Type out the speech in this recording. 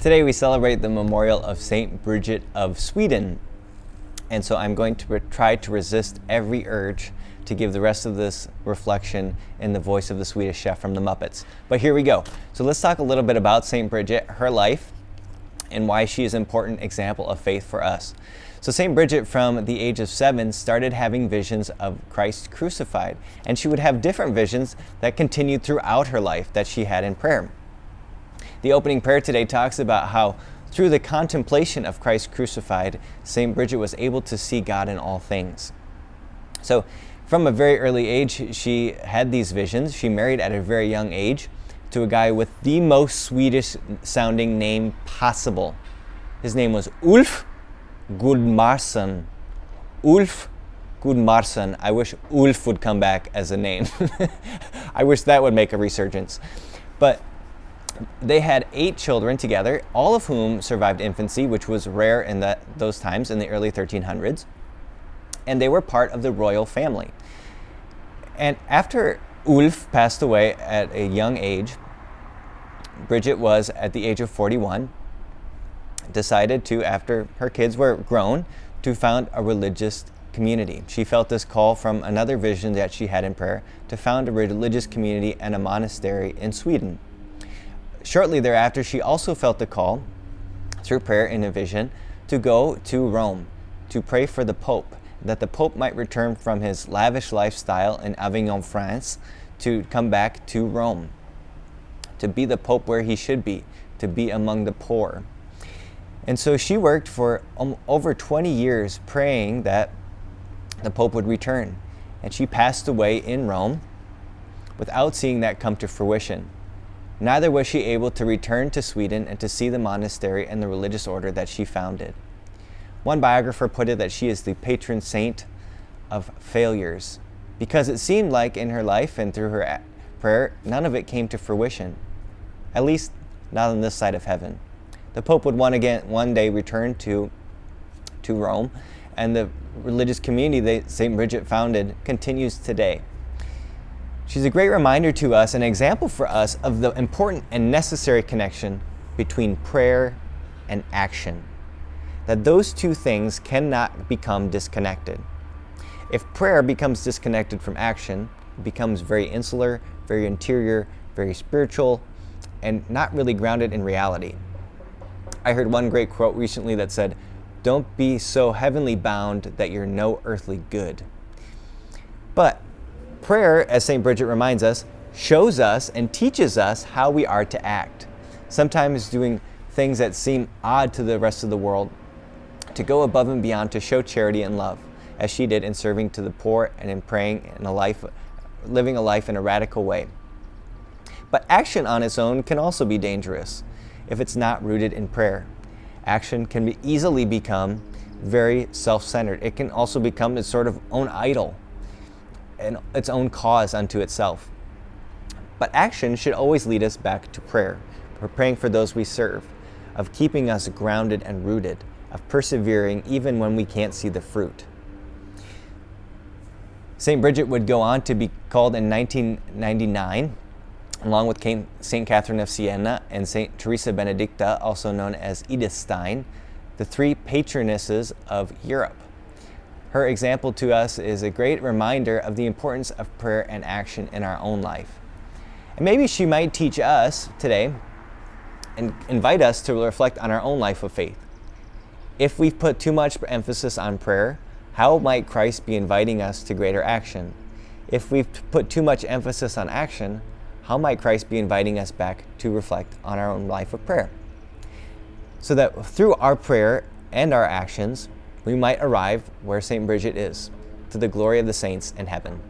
Today we celebrate the memorial of Saint Bridget of Sweden, and so I'm going to try to resist every urge to give the rest of this reflection in the voice of the Swedish chef from the Muppets. But here we go. So let's talk a little bit about Saint Bridget, her life, and why she is an important example of faith for us. So Saint Bridget, from the age of 7, started having visions of Christ crucified, and she would have different visions that continued throughout her life that she had in prayer. The opening prayer today talks about how through the contemplation of Christ crucified, Saint Bridget was able to see God in all things. So from a very early age, she had these visions. She married at a very young age to a guy with the most Swedish sounding name possible. His name was Ulf Gudmarsson. Ulf Gudmarsson. I wish Ulf would come back as a name. I wish that would make a resurgence. But they had 8 children together, all of whom survived infancy, which was rare in those times in the early 1300s. And they were part of the royal family. And after Ulf passed away at a young age, Bridget was, at the age of 41, decided to, after her kids were grown, to found a religious community. She felt this call from another vision that she had in prayer to found a religious community and a monastery in Sweden. Shortly thereafter, she also felt the call, through prayer in a vision, to go to Rome, to pray for the Pope, that the Pope might return from his lavish lifestyle in Avignon, France, to come back to Rome, to be the Pope where he should be, to be among the poor. And so she worked for over 20 years praying that the Pope would return. And she passed away in Rome without seeing that come to fruition. Neither was she able to return to Sweden and to see the monastery and the religious order that she founded. One biographer put it that she is the patron saint of failures, because it seemed like in her life and through her prayer, none of it came to fruition, at least not on this side of heaven. The Pope would one day return to Rome, and the religious community that St. Bridget founded continues today. She's a great reminder to us, an example for us of the important and necessary connection between prayer and action. That those two things cannot become disconnected. If prayer becomes disconnected from action, it becomes very insular, very interior, very spiritual, and not really grounded in reality. I heard one great quote recently that said, "Don't be so heavenly bound that you're no earthly good." But prayer, as St. Bridget reminds us, shows us and teaches us how we are to act. Sometimes doing things that seem odd to the rest of the world, to go above and beyond to show charity and love, as she did in serving to the poor and in praying in living a life in a radical way. But action on its own can also be dangerous if it's not rooted in prayer. Action can easily become very self-centered. It can also become its sort of own idol and its own cause unto itself. But action should always lead us back to prayer. We're praying for those we serve, of keeping us grounded and rooted, of persevering even when we can't see the fruit. St. Bridget would go on to be called in 1999, along with St. Catherine of Siena and St. Teresa Benedicta, also known as Edith Stein, the 3 patronesses of Europe. Her example to us is a great reminder of the importance of prayer and action in our own life. And maybe she might teach us today and invite us to reflect on our own life of faith. If we've put too much emphasis on prayer, how might Christ be inviting us to greater action? If we've put too much emphasis on action, how might Christ be inviting us back to reflect on our own life of prayer? So that through our prayer and our actions, we might arrive where St. Bridget is, to the glory of the saints in heaven.